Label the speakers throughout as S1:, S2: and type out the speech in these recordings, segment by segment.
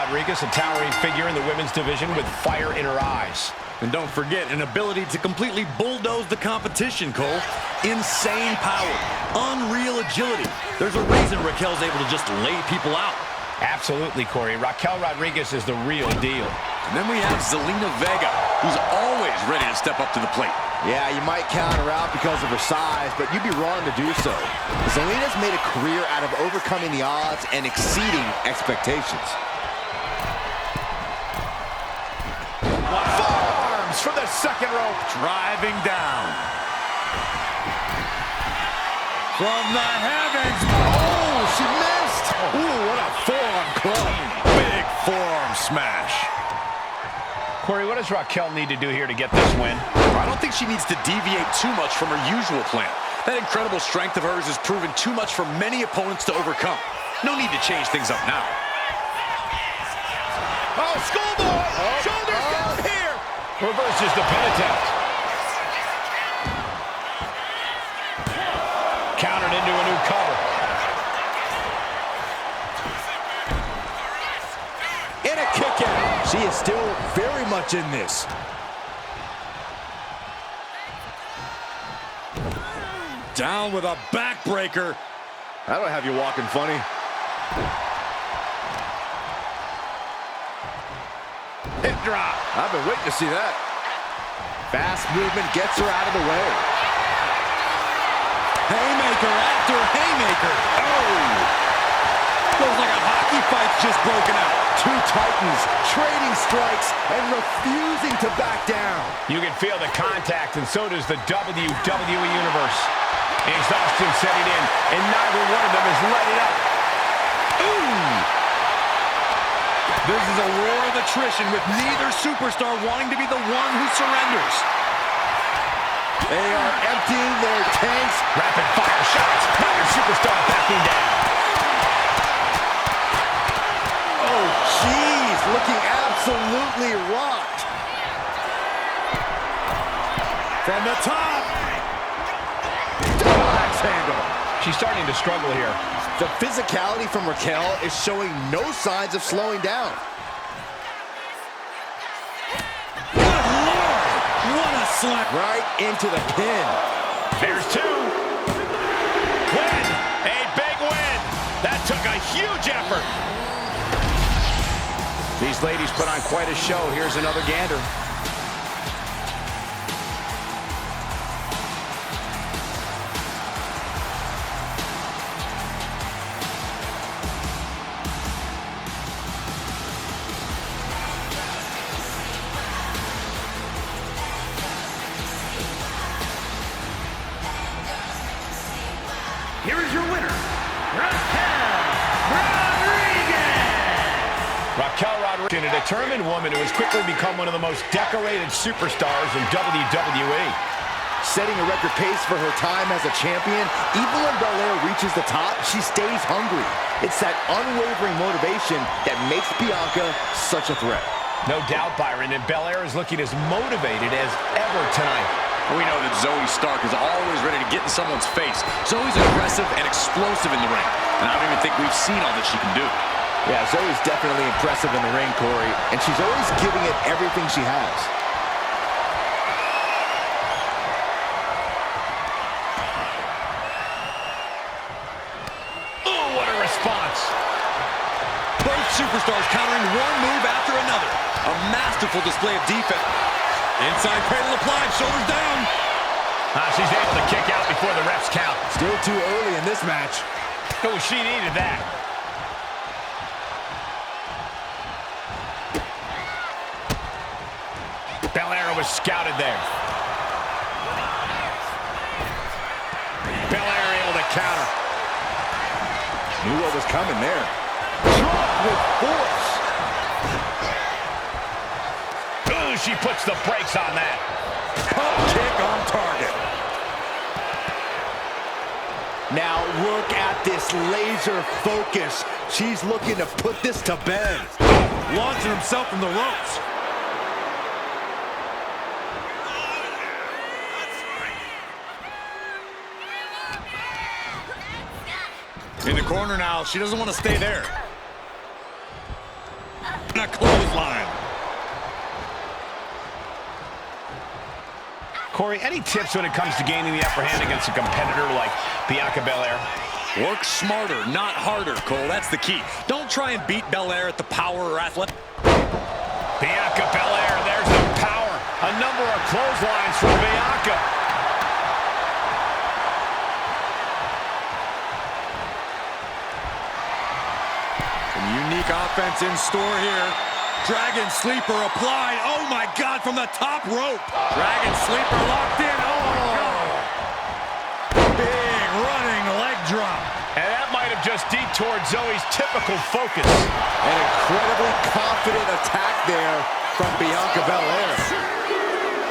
S1: Rodriguez, a towering figure in the women's division with fire in her eyes.
S2: And don't forget, an ability to completely bulldoze the competition, Cole. Insane power, unreal agility. There's a reason Raquel's able to just lay people out.
S1: Absolutely, Corey. Raquel Rodriguez is the real deal.
S2: And then we have Zelina Vega, who's always ready to step up to the plate.
S3: Yeah, you might count her out because of her size, but you'd be wrong to do so. Zelina's made a career out of overcoming the odds and exceeding expectations.
S1: Forearms from the second rope.
S2: Driving down. From the heavens.
S3: Oh, she missed. Ooh, what a forearm club.
S2: Big forearm smash.
S1: Corey, what does Raquel need to do here to get this win?
S2: I don't think she needs to deviate too much from her usual plan. That incredible strength of hers has proven too much for many opponents to overcome. No need to change things up now.
S1: Oh, schoolboy! Shoulders down here! Reverses the pin attempt. Countered into a new cover.
S3: And a kick out. She is still very much in this.
S2: Down with a backbreaker.
S3: That'll have you walking funny.
S1: Hip drop.
S3: I've been waiting to see that. Fast movement gets her out of the way.
S2: Haymaker after haymaker. Oh! Feels like a hockey fight's just broken out.
S3: Two titans trading strikes and refusing to back down.
S1: You can feel the contact, and so does the WWE Universe. Exhaustion setting in, and neither one of them has let it up.
S2: Ooh! This is a war of attrition with neither superstar wanting to be the one who surrenders.
S3: They are emptying their tanks.
S1: Rapid fire shots. Neither superstar backing down.
S3: Oh, jeez, looking absolutely rocked.
S2: From the top.
S3: Axe handle.
S1: She's starting to struggle here.
S3: The physicality from Raquel is showing no signs of slowing down.
S2: Good Lord! What a slap!
S3: Right into the pin.
S1: There's two. Win! A big win! That took a huge effort. These ladies put on quite a show. Here's another gander.
S4: Here is your winner, Raquel Rodriguez!
S1: Raquel Rodriguez, a determined woman who has quickly become one of the most decorated superstars in WWE.
S3: Setting a record pace for her time as a champion, even when Belair reaches the top, she stays hungry. It's that unwavering motivation that makes Bianca such a threat.
S1: No doubt, Byron, and Belair is looking as motivated as ever tonight.
S2: We know that Zoe Stark is always ready to get in someone's face. Zoe's aggressive and explosive in the ring, and I don't even think we've seen all that she can do.
S3: Yeah, Zoe's definitely impressive in the ring, Corey, and she's always giving it everything she has.
S1: Oh, what a response.
S2: Both superstars countering one move after another. A masterful display of defense. Inside cradle applied, shoulders down.
S1: She's able to kick out before the refs count.
S3: Still too early in this match.
S1: Oh, she needed that. Belair was scouted there. Belair able to counter.
S3: Knew what was coming there. Drop with force.
S1: Ooh, she puts the brakes on that.
S3: Pump kick on target. Now look at this laser focus. She's looking to put this to bed.
S2: Launching himself from the ropes. In the corner now. She doesn't want to stay there. And a clothesline.
S1: Corey, any tips when it comes to gaining the upper hand against a competitor like Bianca Belair?
S2: Work smarter, not harder, Cole. That's the key. Don't try and beat Belair at the power or athletic.
S1: Bianca Belair, there's the power. A number of clotheslines from Bianca.
S2: Some unique offense in store here. Dragon Sleeper applied. Oh, my God, from the top rope. Dragon Sleeper locked in. Oh, my God. Big running leg drop.
S1: And that might have just detoured Zoe's typical focus.
S3: An incredibly confident attack there from Bianca Belair.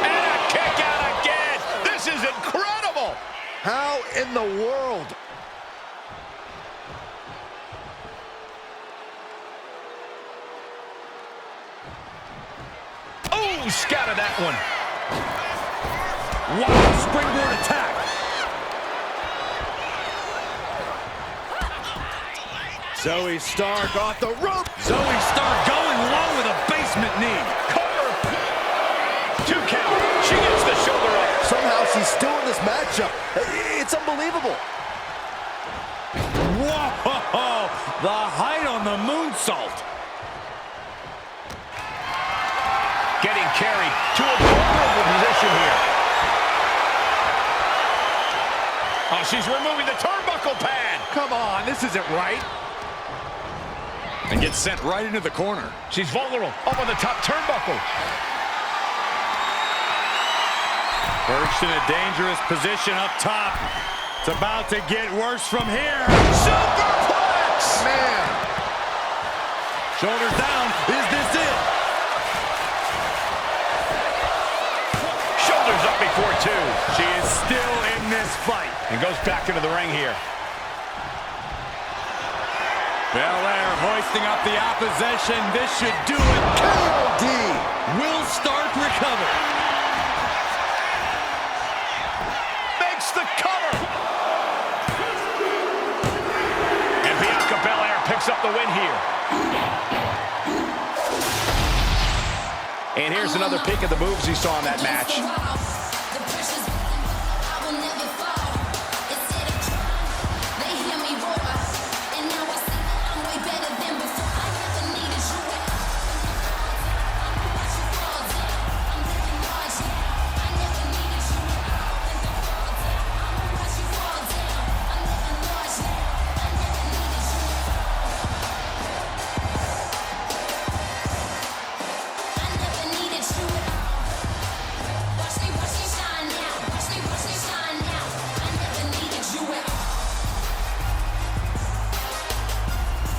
S1: And a kick out again. This is incredible.
S3: How in the world?
S1: Oh, scouted that one.
S2: Wow, springboard attack.
S3: Zoe Stark off the rope.
S2: Zoe Stark going low with a basement knee.
S1: Cover. 2 count. She gets the shoulder up.
S3: Somehow she's still in this matchup. It's unbelievable.
S2: Whoa, the height on the moonsault.
S1: Getting carried to a vulnerable position here. Oh, she's removing the turnbuckle pad.
S3: Come on, this isn't right.
S2: And gets sent right into the corner.
S1: She's vulnerable up on the top turnbuckle.
S2: Perched in a dangerous position up top. It's about to get worse from here.
S1: Superplex!
S3: Man.
S2: Shoulders down. Is this it?
S1: Shoulders up before 2.
S2: She is still in this fight.
S1: And goes back into the ring here.
S2: Belair hoisting up the opposition. This should do it.
S3: KOD.
S2: Will Stark recover?
S1: Makes the cover. And Bianca Belair picks up the win here. And here's another peek at the moves he saw in that match.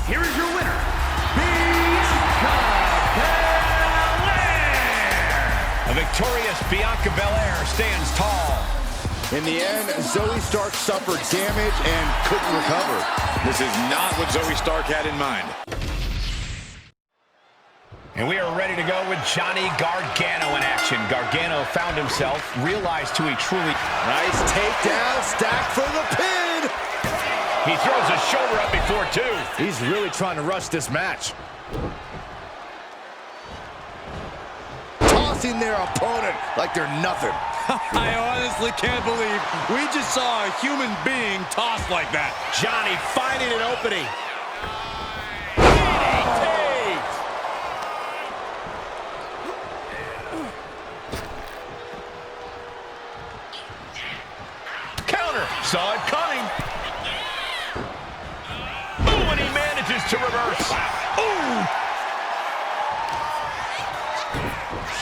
S4: Here is your winner, Bianca Belair.
S1: A victorious Bianca Belair stands tall.
S3: In the end, Zoe Stark suffered damage and couldn't recover.
S2: This is not what Zoe Stark had in mind.
S1: And we are ready to go with Johnny Gargano in action. Gargano found himself, realized who he truly...
S3: Nice takedown, stacked for the pin.
S1: He throws his shoulder up before 2.
S3: He's really trying to rush this match. Tossing their opponent like they're nothing.
S2: I honestly can't believe we just saw a human being tossed like that.
S1: Johnny finding an opening. Counter. Saw it coming. Ooh, and he manages to reverse. Ooh.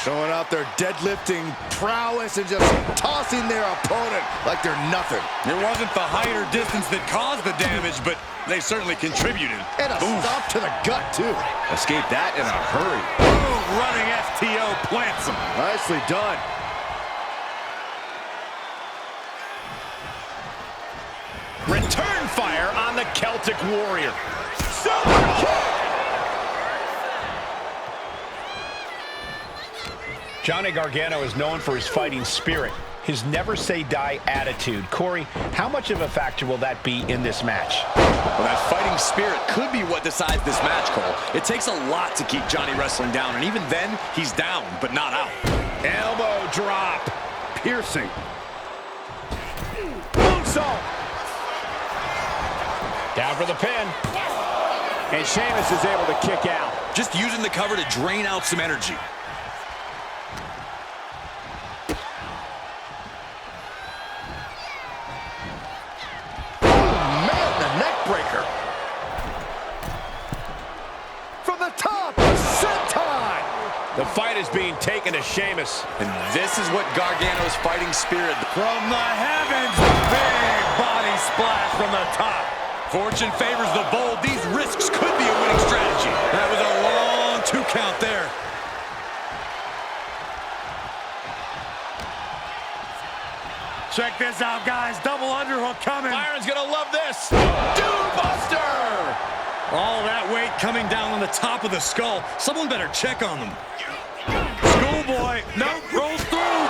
S3: Showing out their deadlifting prowess and just tossing their opponent like they're nothing.
S2: It wasn't the height or distance that caused the damage, but they certainly contributed.
S3: And a stomp to the gut, too.
S2: Escaped that in a hurry. Boom, running STO plants him.
S3: Nicely done.
S1: Return fire on the Celtic Warrior. Super kick. Johnny Gargano is known for his fighting spirit. his never-say-die attitude. Corey, how much of a factor will that be in this match?
S2: Well, that fighting spirit could be what decides this match, Cole. It takes a lot to keep Johnny Wrestling down, and even then, he's down, but not out.
S1: Elbow drop.
S3: Piercing.
S1: Moonsault. Down for the pin. And Sheamus is able to kick out.
S2: Just using the cover to drain out some energy.
S1: The fight is being taken to Sheamus.
S2: And this is what Gargano's fighting spirit. From the heavens, big body splash from the top. Fortune favors the bold. These risks could be a winning strategy. That was a long 2 count there. Check this out, guys. Double underhook coming.
S1: Byron's gonna love this. Dude Buster!
S2: All that weight coming down on the top of the skull. Someone better check on them. Schoolboy, nope, rolls through.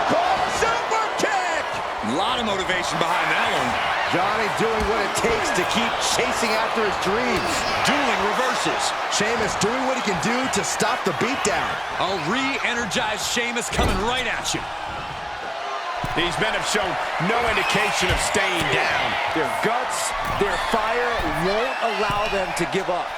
S3: Super kick!
S2: A lot of motivation behind that one.
S3: Johnny doing what it takes to keep chasing after his dreams.
S2: Dueling reversals.
S3: Sheamus doing what he can do to stop the beatdown.
S2: A re-energized Sheamus coming right at you.
S1: These men have shown no indication of staying down.
S3: Their guts, their fire won't allow them to give up.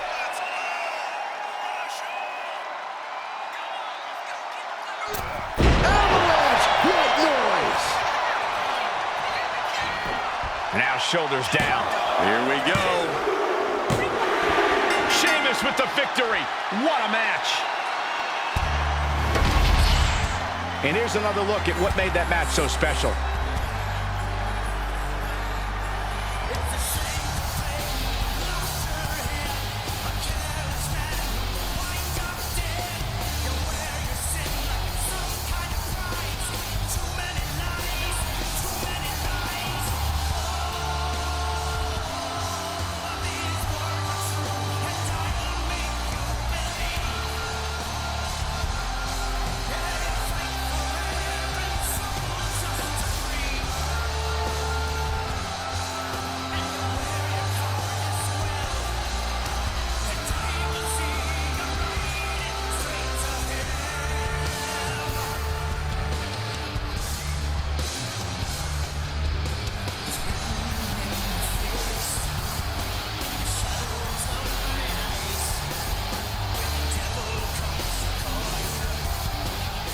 S3: Avalanche! Great noise!
S1: Now shoulders down.
S2: Here we go.
S1: Sheamus with the victory. What a match. And here's another look at what made that match so special.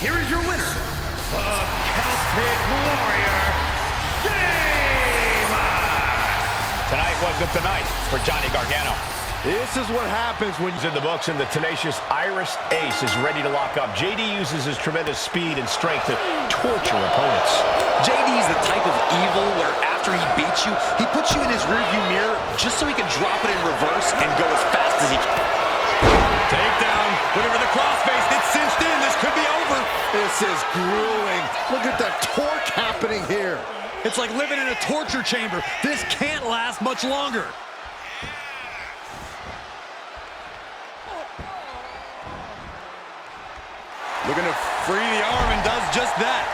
S4: Here is your winner, the Celtic Warrior, Sheamus!
S1: Tonight wasn't the night for Johnny Gargano.
S3: This is what happens when
S1: He's in the books, and the tenacious Irish Ace is ready to lock up. JD uses his tremendous speed and strength to torture opponents.
S5: JD is the type of evil where after he beats you, he puts you in his rearview mirror just so he can drop it in reverse and go as fast as he can.
S2: Takedown. Looking for the crossface. It's cinched in. This could be over.
S3: this is grueling. Look at the torque happening here.
S2: It's like living in a torture chamber. This can't last much longer. Looking to free the arm and does just that.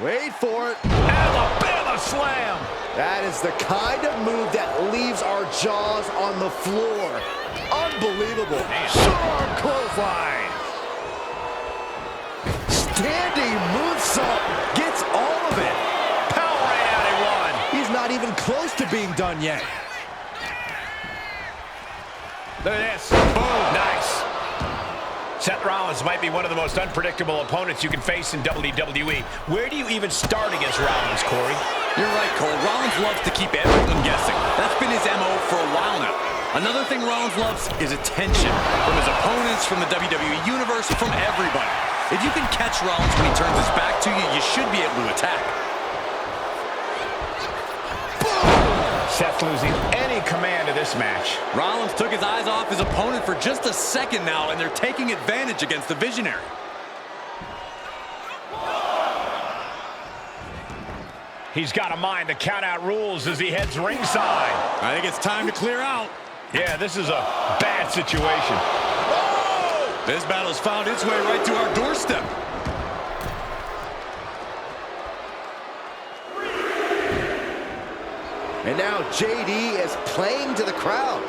S3: Wait for it.
S1: Alabama slam.
S3: That is the kind of move that leaves our jaws on the floor. Unbelievable. Sharp clothesline. Standing moonsault. Gets all of it.
S1: Power right out in one.
S3: He's not even close to being done yet.
S1: Look at this. Boom. Nice. Seth Rollins might be one of the most unpredictable opponents you can face in WWE. Where do you even start against Rollins, Corey?
S2: You're right, Cole. Rollins loves to keep everyone guessing. That's been his MO for a while now. Another thing Rollins loves is attention. From his opponents, from the WWE Universe, from everybody. If you can catch Rollins when he turns his back to you, you should be able to attack.
S1: Seth losing any command of this match.
S2: Rollins took his eyes off his opponent for just a second now, and they're taking advantage against the Visionary.
S1: He's got to mind the count-out rules as he heads ringside.
S2: I think it's time to clear out.
S1: Yeah, this is a bad situation.
S3: Oh!
S2: This battle's found its way right to our doorstep.
S3: And now JD is playing to the crowd.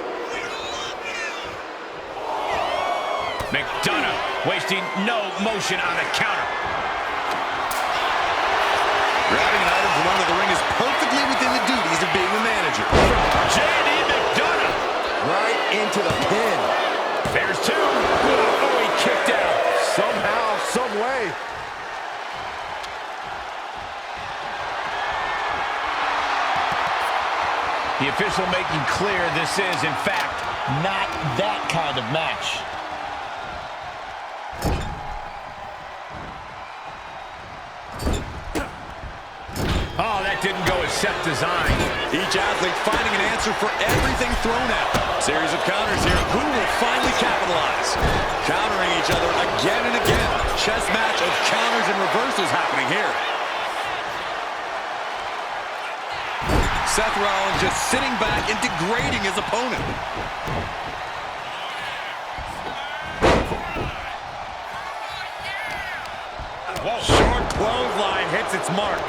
S1: McDonough wasting no motion on the counter.
S2: Grabbing an item from under the ring is perfectly within the duties of being the manager.
S1: JD McDonough.
S3: Right into the pin.
S1: There's two. Oh, he kicked out.
S3: Somehow, some way.
S1: The official making clear this is, in fact, not that kind of match. Oh, that didn't go as set designed.
S2: Each athlete finding an answer for everything thrown at them. Series of counters here. Who will finally capitalize? Countering each other again and again. Chess match of counters and reversals happening here. Seth Rollins just sitting back and degrading his opponent.
S1: Whoa.
S2: Short clothesline hits its mark.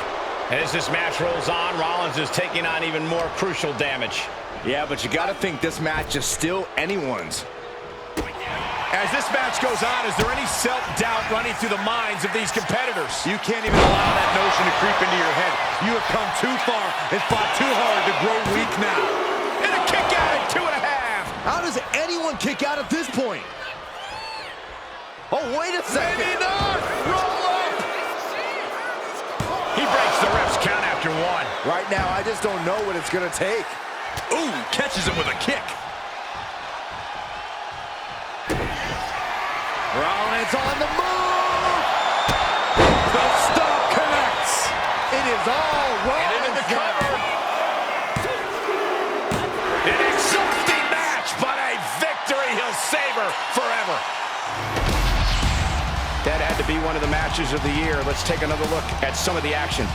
S1: As this match rolls on, Rollins is taking on even more crucial damage.
S3: Yeah, but you got to think this match is still anyone's.
S1: As this match goes on, is there any self-doubt running through the minds of these competitors?
S2: You can't even allow that notion to creep into your head. You have come too far and fought too hard to grow weak now.
S1: And a kick out at 2.5.
S3: How does anyone kick out at this point? Oh, wait a second.
S1: Maybe not. Roll up. He breaks the ref's count after one.
S3: Right now, I just don't know what it's going to take.
S2: Ooh, catches him with a kick.
S3: Rollins on the move. The stomp connects. It is all Rollins
S1: into the cover. An exhausting match, but a victory he'll savor forever. That had to be one of the matches of the year. Let's take another look at some of the action.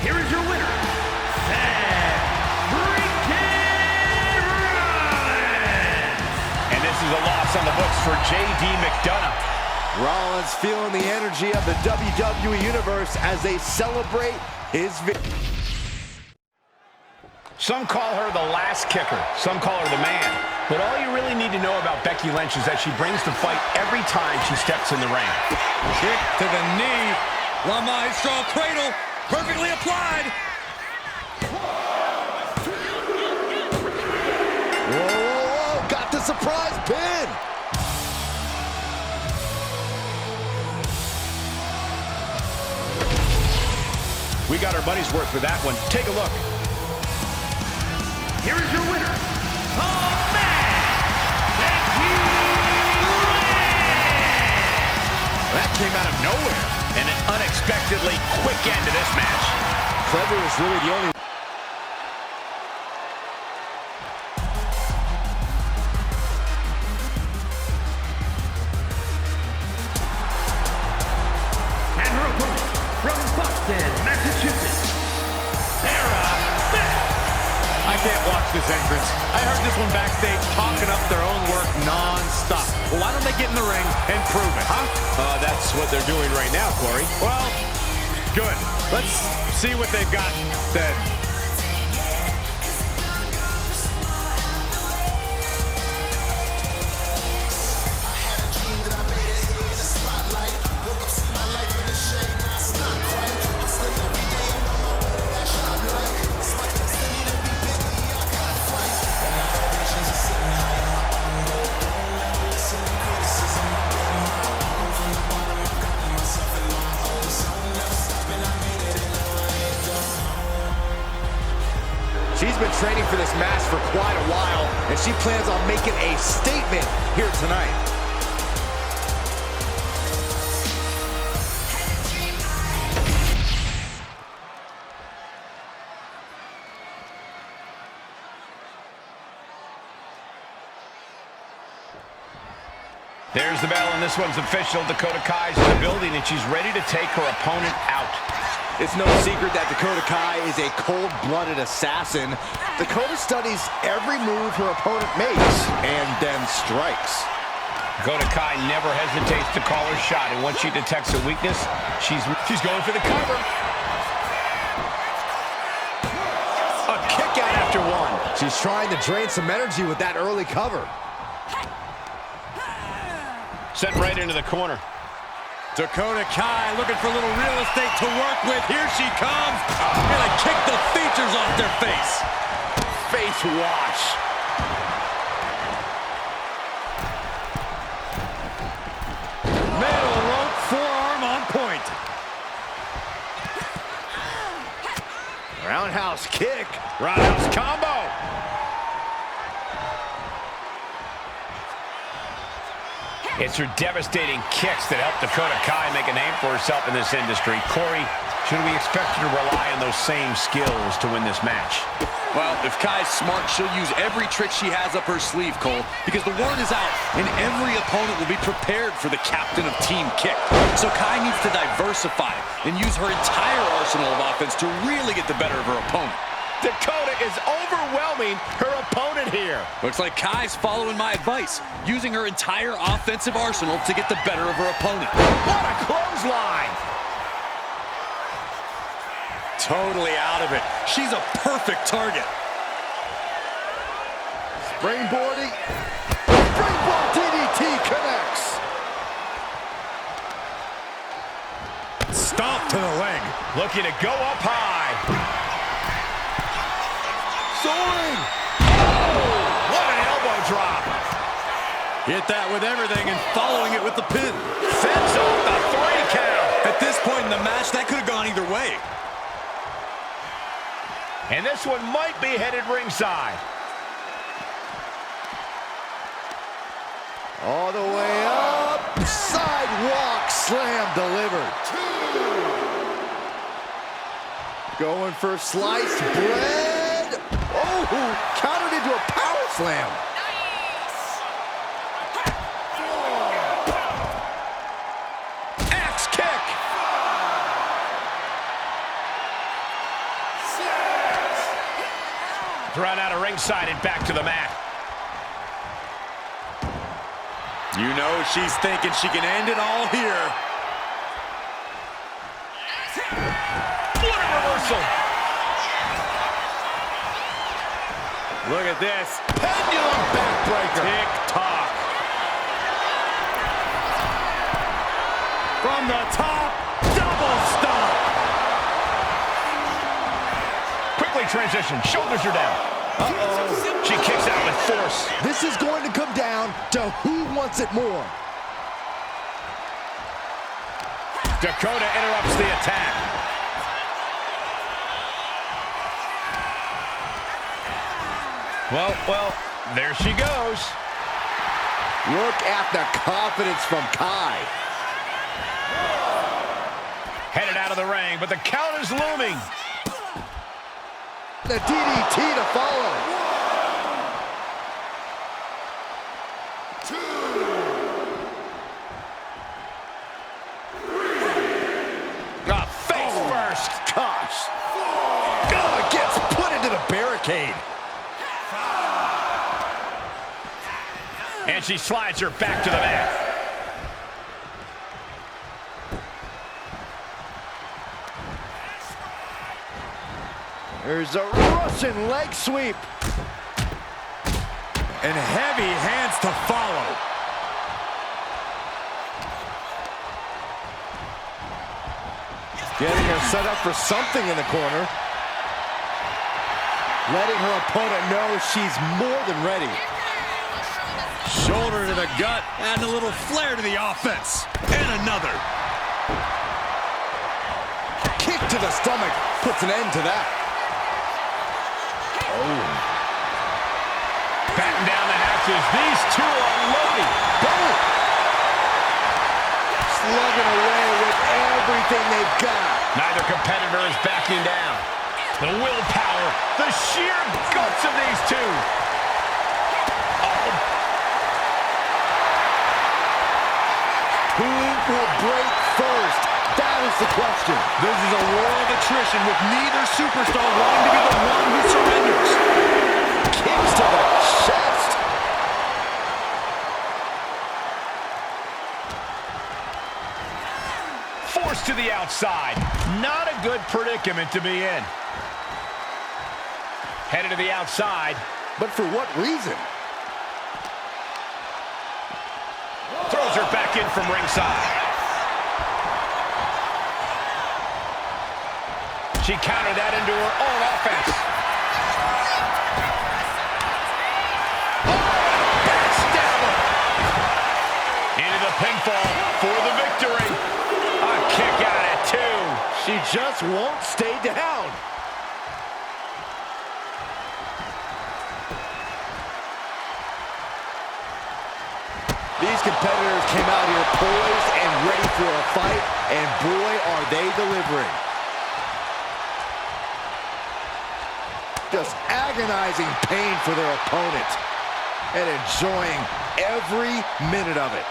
S4: Here is your winner, Seth freaking Rollins.
S1: And this is a loss on the books for JD McDonough.
S3: Rollins feeling the energy of the WWE Universe as they celebrate his victory.
S1: Some call her the last kicker. Some call her the man. But all you really need to know about Becky Lynch is that she brings the fight every time she steps in the ring.
S2: Kick to the knee. La Maestro cradle. Perfectly applied.
S3: Whoa, whoa, whoa. Got the surprise pin.
S1: We got our money's worth with that one. Take a look.
S4: Here is your winner, the man, Becky Lynch.
S1: That came out of nowhere. And an unexpectedly quick end to this match.
S3: Clever is really the only...
S4: And her opponent, from Boston, Massachusetts, Sarah Smith.
S2: I can't watch this entrance. I heard this one backstage talking up their own work non-stop. Well, why don't they get in the ring and prove it, huh?
S1: That's what they're doing right now, Corey.
S2: Well, good. Let's see what they've got then.
S3: She's been training for this match for quite a while, and she plans on making a statement here tonight.
S1: There's the bell, and this one's official. Dakota Kai's in the building, and she's ready to take her opponent out.
S3: It's no secret that Dakota Kai is a cold-blooded assassin. Dakota studies every move her opponent makes and then strikes.
S1: Dakota Kai never hesitates to call her shot, and once she detects a weakness, she's going for the cover.
S3: A kick out after one. She's trying to drain some energy with that early cover.
S1: Sent right into the corner.
S2: Dakota Kai looking for a little real estate to work with. Here she comes. Gonna kick the features off their face.
S3: Face wash.
S2: Middle rope forearm on point.
S3: Roundhouse kick.
S1: Roundhouse combo. It's her devastating kicks that help Dakota Kai make a name for herself in this industry. Corey, should we expect her to rely on those same skills to win this match?
S5: Well, if Kai's smart, she'll use every trick she has up her sleeve, Cole, because the word is out, and every opponent will be prepared for the captain of Team Kick. So Kai needs to diversify and use her entire arsenal of offense to really get the better of her opponent.
S1: Dakota is overwhelming her opponent here.
S5: Looks like Kai's following my advice, using her entire offensive arsenal to get the better of her opponent.
S1: What a clothesline!
S2: Totally out of it. She's a perfect target.
S3: Springboarding. Springboard DDT connects.
S2: Stomp to the leg.
S1: Looking to go up high.
S3: Soaring.
S1: Oh, what an elbow drop.
S2: Hit that with everything and following it with the pin.
S1: Fends off the 3 count.
S2: At this point in the match, that could have gone either way.
S1: And this one might be headed ringside.
S3: All the way up. Sidewalk slam delivered. Going for sliced bread. Oh, countered into a power slam.
S1: Axe kick. Thrown out of ringside and back to the mat.
S2: You know she's thinking she can end it all here.
S1: What a reversal.
S2: Look at this.
S3: Pendulum backbreaker.
S2: Tick-tock. From the top, double stomp.
S1: Quickly transition. Shoulders are down. Uh-oh. She kicks out with force.
S3: This is going to come down to who wants it more.
S1: Dakota interrupts the attack. Well, there she goes.
S3: Look at the confidence from Kai.
S1: Headed out of the ring, but the count is looming.
S3: The DDT to follow. 2, 3.
S1: Face first.
S3: Gosh. Oh, it gets put into the barricade.
S1: And she slides her back to the mat.
S3: There's a Russian leg sweep.
S2: And heavy hands to follow.
S3: Getting her set up for something in the corner. Letting her opponent know she's more than ready.
S2: Shoulder to the gut, adding a little flair to the offense. And another.
S3: Kick to the stomach puts an end to that.
S1: Batten down the hatches. These two are loading.
S3: Boom! Slugging away with everything they've got.
S1: Neither competitor is backing down. The willpower, the sheer guts of these two.
S3: Who will break first? That is the question.
S2: This is a war of attrition with neither superstar wanting to be the one who surrenders.
S3: Kicks to the chest.
S1: Forced to the outside. Not a good predicament to be in. Headed to the outside.
S3: But for what reason?
S1: Throws her back in from ringside. She countered that into her own offense. Backstabber. Into the pinfall for the victory. A kick out at 2.
S3: She just won't stay down. These competitors came out here poised and ready for a fight, and boy, are they delivering. Just agonizing pain for their opponent, and enjoying every minute of it.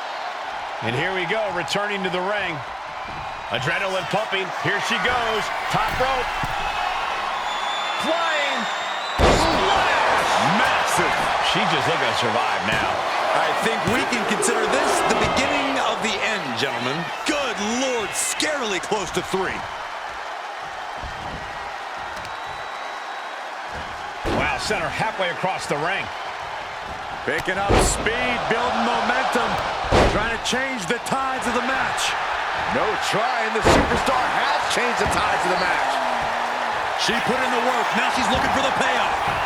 S1: And here we go, returning to the ring. Adrenaline pumping. Here she goes. Top rope. Flying. Splash. Massive. She's just looking to survive now.
S2: I think we can consider this the beginning of the end, gentlemen. Good Lord, scarily close to 3.
S1: Wow, sent her halfway across the ring.
S2: Picking up speed, building momentum, trying to change the tides of the match.
S3: No trying, the superstar has changed the tides of the match.
S2: She put in the work, now she's looking for the payoff.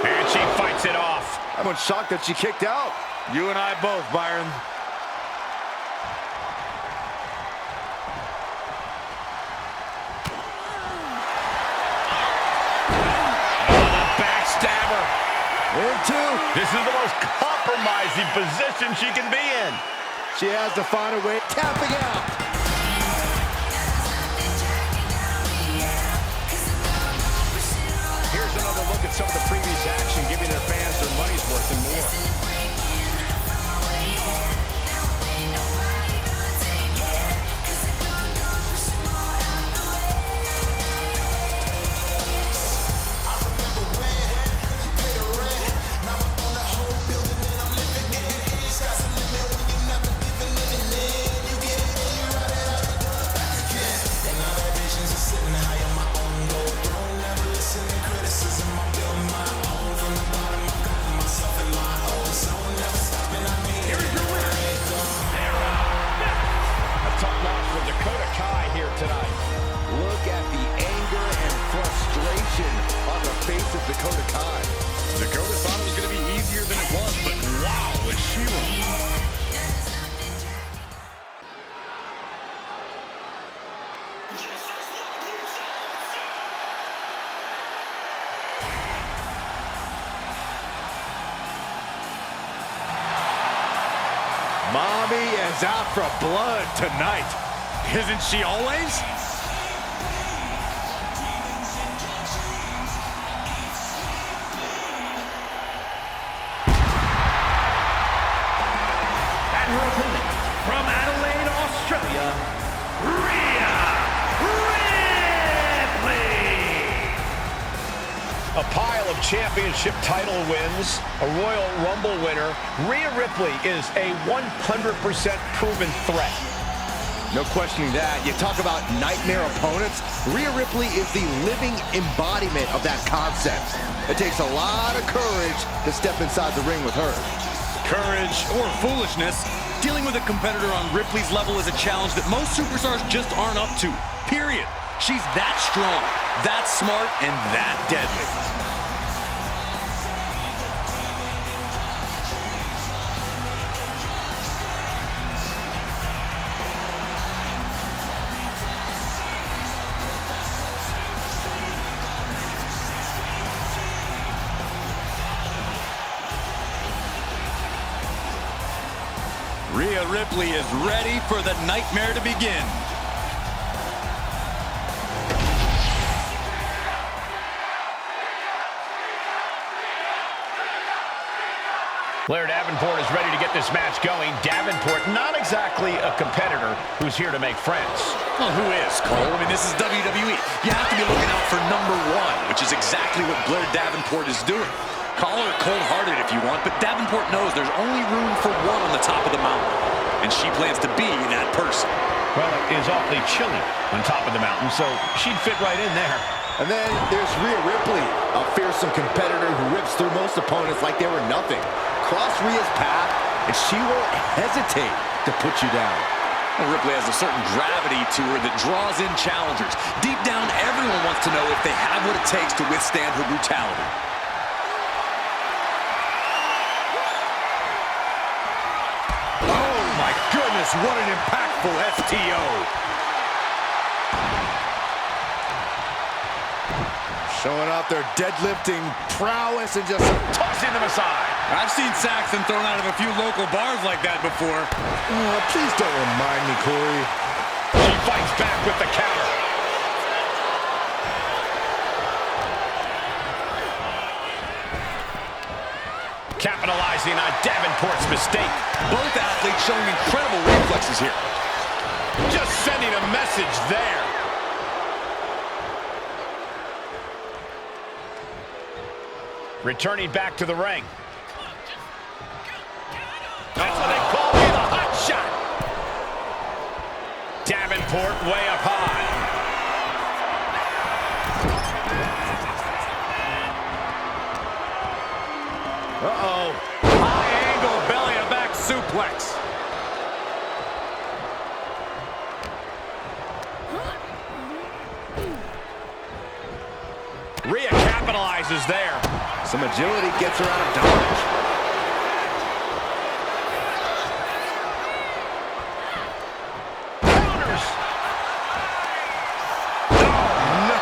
S1: And she fights it off.
S3: I'm shocked that she kicked out.
S2: You and I both, Byron.
S1: Backstabber.
S3: Into.
S1: This is the most compromising position she can be in.
S3: She has to find a way, tapping out.
S1: Here's another look at some of the previous action, giving their fans their money's worth and more.
S3: Dakota Kai.
S2: Dakota thought it was going to be easier than it was, but wow, was she wrong.
S3: Mommy is out for blood tonight.
S2: Isn't she always?
S4: From Adelaide, Australia, Rhea Ripley.
S1: A pile of championship title wins, a Royal Rumble winner. Rhea Ripley is a 100% proven threat.
S3: No questioning that. You talk about nightmare opponents. Rhea Ripley is the living embodiment of that concept. It takes a lot of courage to step inside the ring with her.
S5: Courage or foolishness, dealing with a competitor on Ripley's level is a challenge that most superstars just aren't up to, period. She's that strong, that smart, and that deadly. Ripley is ready for the nightmare to begin.
S1: Blair Davenport is ready to get this match going. Davenport, not exactly a competitor who's here to make friends.
S5: Well, who is, Cole? I mean, this is WWE. You have to be looking out for number one, which is exactly what Blair Davenport is doing. Call her cold-hearted if you want, but Davenport knows there's only room for one on the top of the mountain, and she plans to be that person.
S1: Well, it is awfully chilly on top of the mountain, so she'd fit right in there.
S3: And then there's Rhea Ripley, a fearsome competitor who rips through most opponents like they were nothing. Cross Rhea's path, and she won't hesitate to put you down.
S5: Well, Ripley has a certain gravity to her that draws in challengers. Deep down, everyone wants to know if they have what it takes to withstand her brutality.
S2: Oh, my goodness, what an impactful STO. Showing off their deadlifting prowess and just
S1: Tossing them aside.
S2: I've seen Saxton thrown out of a few local bars like that before.
S3: Please don't remind me, Corey.
S1: She fights back with the counter. Capitalizing on Davenport's mistake.
S5: Both athletes showing incredible reflexes here.
S1: Just sending a message there. Returning back to the ring. That's what they call me, the hot shot. Davenport way up high.
S2: Uh-oh. High angle belly-to-back suplex.
S1: Rhea capitalizes there.
S3: Some agility gets her out of dodge.
S1: Counters.
S2: No,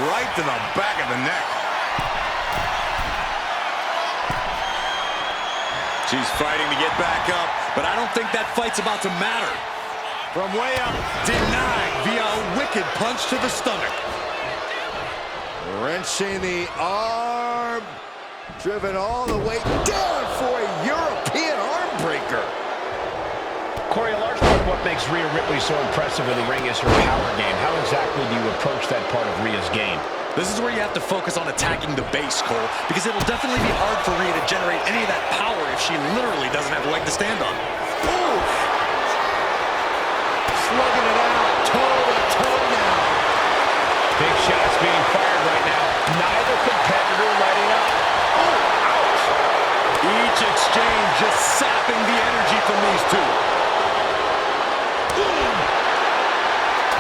S2: right to the back of the neck.
S5: She's fighting to get back up, but I don't think that fight's about to matter.
S2: From way up, denied via a wicked punch to the stomach. Wrenching the arm. Driven all the way down for a European arm breaker.
S1: Corey, a large part of what makes Rhea Ripley so impressive in the ring is her power game. How exactly do you approach that part of Rhea's game?
S5: This is where you have to focus on attacking the base, Cole, because it'll definitely be hard for Rhea to generate any of that power if she literally doesn't have a leg to stand on.
S3: Ooh. Slugging it out, toe-to-toe now.
S1: Big shots being fired right now. Neither competitor letting up. Oh, ouch.
S5: Each exchange just sapping the energy from these two.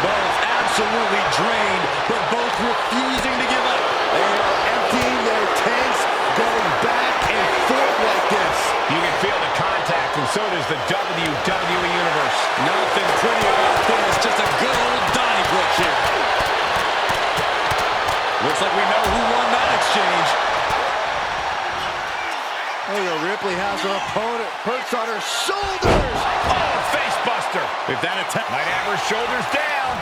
S5: Both absolutely drained, but both refusing to give up.
S3: They are emptying their tanks, going back and forth like this.
S1: You can feel the contact, and so does the WWE Universe.
S5: Nothing pretty about this, just a good old Donnybrook here. Looks like we know who won that exchange.
S3: Ripley has her opponent perched on her shoulders.
S1: Oh, face buster.
S2: If that attack
S1: Might have her shoulders down.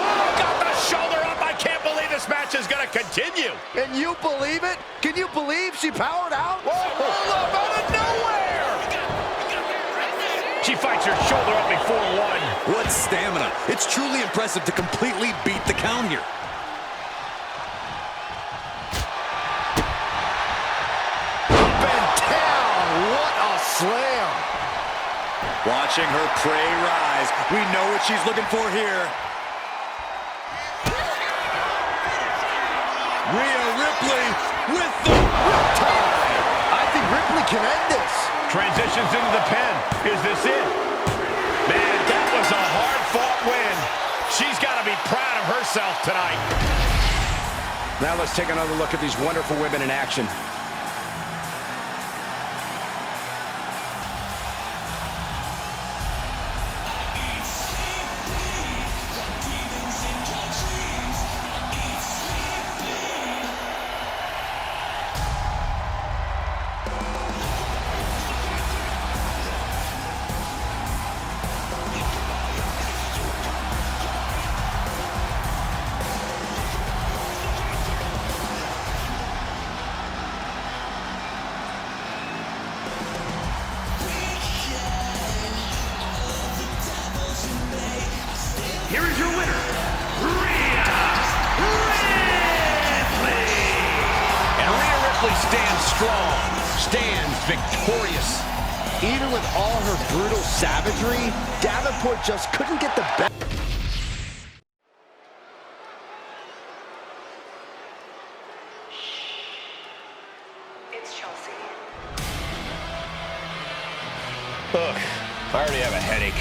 S1: Oh, got the shoulder up. I can't believe this match is going to continue.
S3: And you believe it? Can you believe she powered out?
S1: Whoa, up out of nowhere. She fights her shoulder up before one.
S5: What stamina. It's truly impressive to completely beat the count here.
S3: Slam.
S5: Watching her prey rise. We know what she's looking for here.
S2: Rhea Ripley with the riptide.
S3: I think Ripley can end this.
S1: Transitions into the pin. Is this it? Man, that was a hard-fought win. She's got to be proud of herself tonight.
S6: Now let's take another look at these wonderful women in action.
S1: stands strong, stands victorious.
S3: Even with all her brutal savagery, Davenport just couldn't get the best.
S7: It's Chelsea.
S1: Ugh, I already have a headache.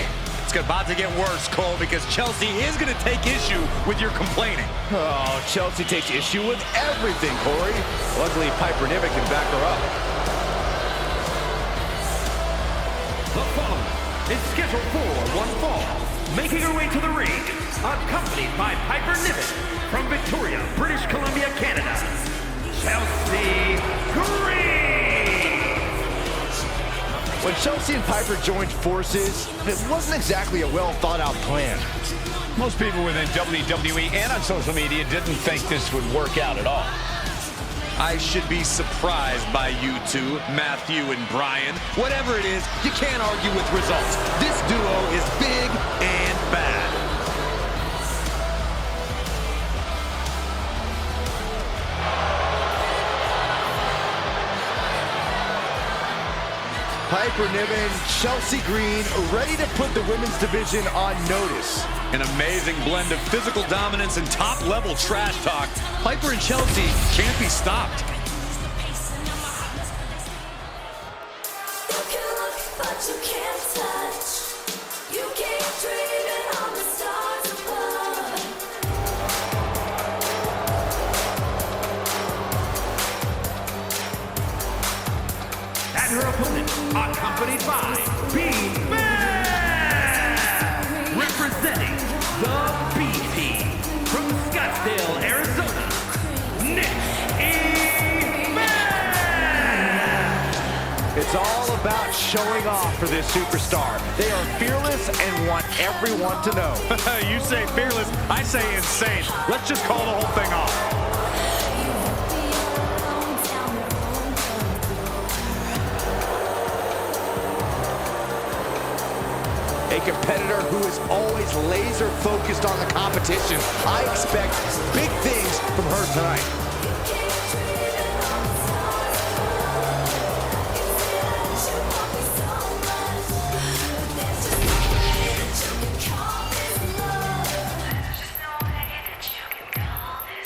S2: It's about to get worse, Cole, because Chelsea is going to take issue with your complaining.
S3: Oh, Chelsea takes issue with everything, Corey. Luckily, Piper Niven can back her up.
S4: The following is scheduled for one fall. Making her way to the ring, accompanied by Piper Niven from Victoria, British Columbia, Canada, Chelsea Green.
S3: When Chelsea and Piper joined forces, it wasn't exactly a well-thought-out plan.
S1: Most people within WWE and on social media didn't think this would work out at all.
S2: I should be surprised by you two, Matthew and Brian. Whatever it is, you can't argue with results. This duo is big and bad.
S3: Piper Niven, Chelsea Green, ready to put the women's division on notice.
S2: An amazing blend of physical dominance and top-level trash talk. Piper and Chelsea can't be stopped.
S8: You can look, but you can't touch. You keep dreaming on the stars above.
S4: And her opponent, accompanied by B-Man, representing the B-Team from Scottsdale, Arizona, Nick E-Man.
S3: It's all about showing off for this superstar. They are fearless and want everyone to know.
S2: You say fearless, I say insane. Let's just call the whole thing off.
S3: A competitor who is always laser focused on the competition. I expect big things from her tonight.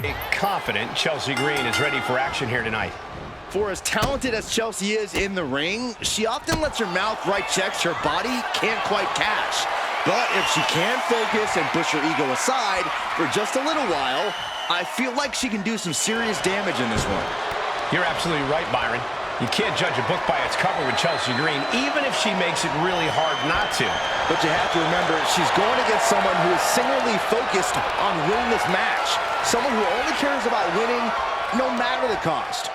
S1: A confident Chelsea Green is ready for action here tonight.
S3: For as talented as Chelsea is in the ring, she often lets her mouth write checks her body can't quite cash. But if she can focus and push her ego aside for just a little while, I feel like she can do some serious damage in this one.
S1: You're absolutely right, Byron. You can't judge a book by its cover with Chelsea Green, even if she makes it really hard not to.
S3: But you have to remember, she's going against someone who is singularly focused on winning this match. Someone who only cares about winning no matter the cost.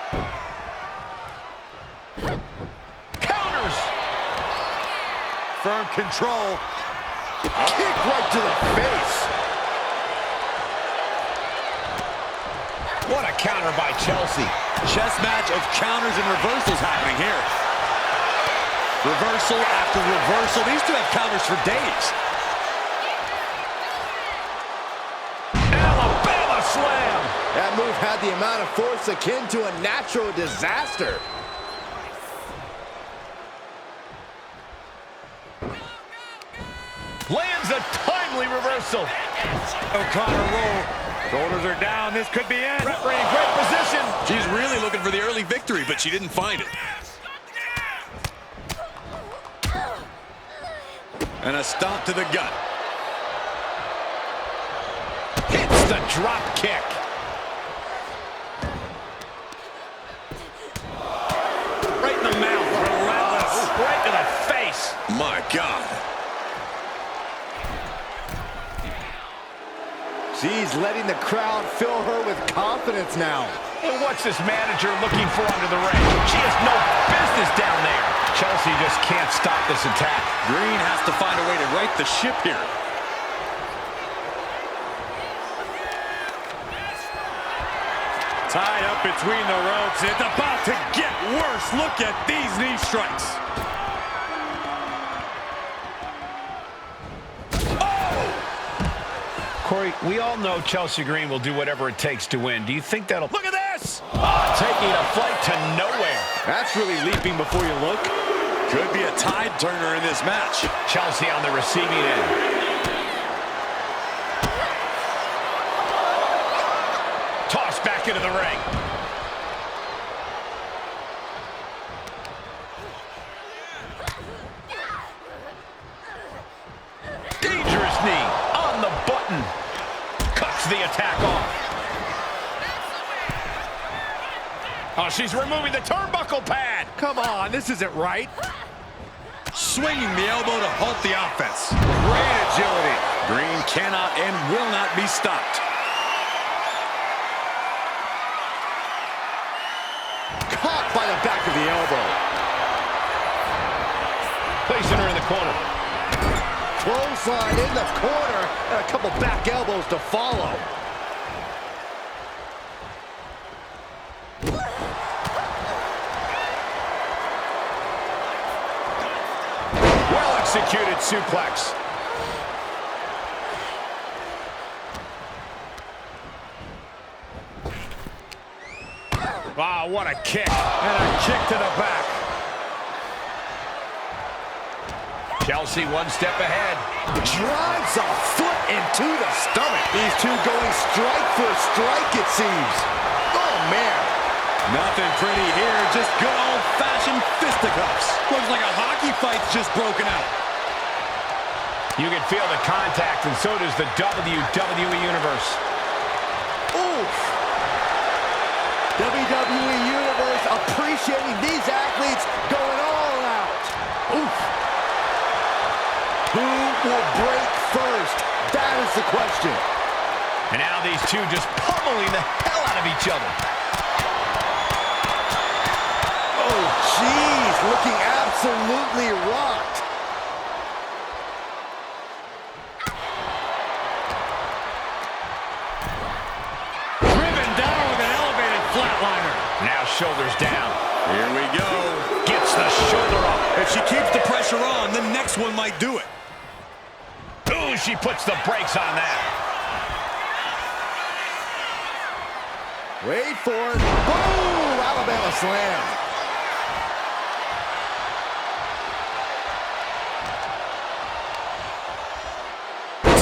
S1: Counters!
S2: Firm control.
S3: Kick right to the face.
S1: What a counter by Chelsea.
S2: Chess match of counters and reversals happening here. Reversal after reversal. These two have counters for days.
S1: Alabama slam!
S3: That move had the amount of force akin to a natural disaster.
S1: Lands a timely reversal.
S2: O'Connor roll. Shoulders are down. This could be it.
S1: Referee in great position.
S2: She's really looking for the early victory, but she didn't find it. And a stomp to the gut.
S1: Hits the drop kick. Right in the mouth. Relentless. Right to the face.
S2: My God.
S3: She's letting the crowd fill her with confidence now.
S1: And what's this manager looking for under the ring? She has no business down there. Chelsea just can't stop this attack.
S2: Green has to find a way to right the ship here. Tied up between the ropes. It's about to get worse. Look at these knee strikes.
S1: Corey, we all know Chelsea Green will do whatever it takes to win. Do you think that'll... Look at this! Taking a flight to nowhere.
S2: That's really leaping before you look. Could be a tide turner in this match.
S1: Chelsea on the receiving end. Tossed back into the ring. Dangerous knee on the button. Cuts the attack off. Oh, she's removing the turnbuckle pad.
S2: Come on, this isn't right. Swinging the elbow to halt the offense. Great agility. Green cannot and will not be stopped.
S3: Caught by the back of the elbow.
S1: Placing her in the corner.
S3: Clothesline in the corner, and a couple back elbows to follow.
S1: Executed suplex. Wow, what a kick.
S2: And a kick to the back.
S1: Chelsea one step ahead.
S3: Drives a foot into the stomach. These two going strike for strike, it seems. Oh, man.
S2: Nothing pretty here, just good old-fashioned fisticuffs. Looks like a hockey fight's just broken out.
S1: You can feel the contact, and so does the WWE Universe.
S3: Oof. WWE Universe appreciating these athletes going all out. Oof. Who will break first? That is the question.
S1: And now these two just pummeling the hell out of each other.
S3: Oh, jeez, looking absolutely rocked.
S1: Now shoulders down.
S2: Here we go.
S1: Gets the shoulder up.
S2: If she keeps the pressure on, the next one might do it.
S1: Ooh, she puts the brakes on that.
S3: Wait for it. Boom! Alabama slam.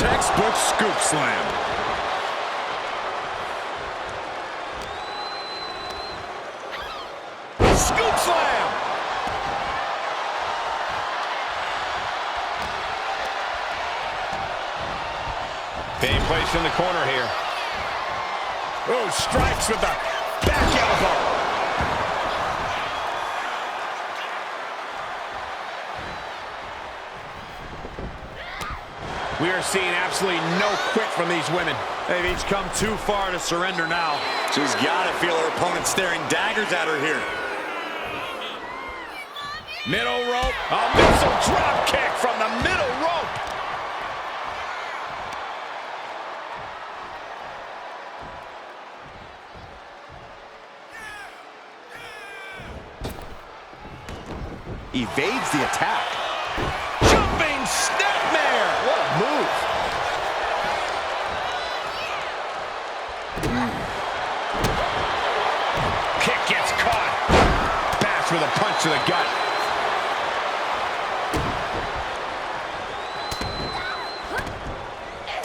S2: Textbook scoop slam.
S1: Scoop slam! Being placed in the corner here. Oh, strikes with the back elbow. We are seeing absolutely no quit from these women.
S2: They've each come too far to surrender now. She's got to feel her opponent staring daggers at her here.
S1: Middle rope, a missile drop kick from the middle rope.
S3: Evades the attack.
S1: Jumping snapmare.
S3: What a move.
S1: Kick gets caught. Bash with a punch to the gut.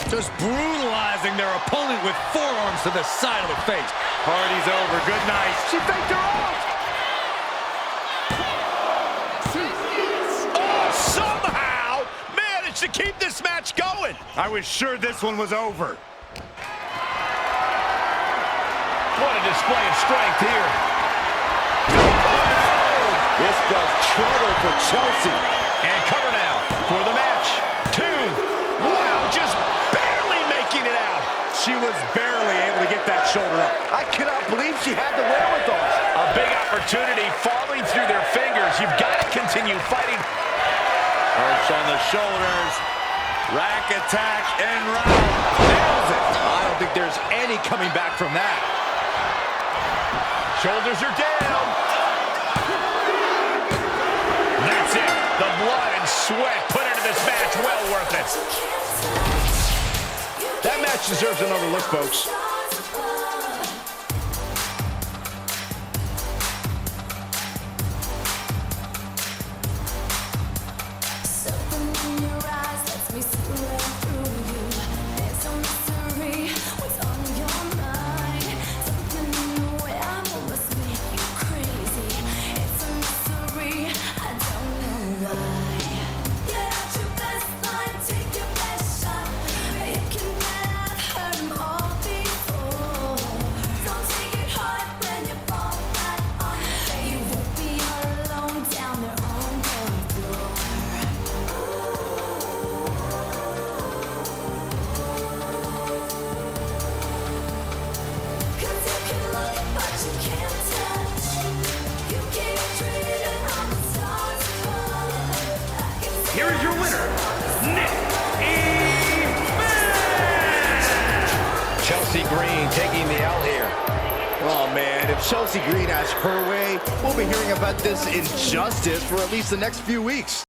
S2: Just brutalizing their opponent with forearms to the side of the face. Party's over. Good night.
S3: She faked her out.
S1: Oh, somehow managed to keep this match going.
S2: I was sure this one was over.
S1: What a display of strength here.
S3: This does trouble for Chelsea.
S1: And cover now for the match. 2. Wow, just barely making it out.
S2: She was barely able to get that shoulder up.
S3: I cannot believe she had the wherewithal.
S1: A big opportunity falling through their fingers. You've got to continue fighting.
S2: Perch on the shoulders. Rack attack and round.
S3: Nails it. I don't think there's any coming back from that.
S1: Shoulders are down. That's it. The blood and sweat put into this match. Well worth it. That match deserves another look, folks. Chelsea Green taking the L here.
S3: Oh, man, if Chelsea Green has her way, we'll be hearing about this injustice for at least the next few weeks.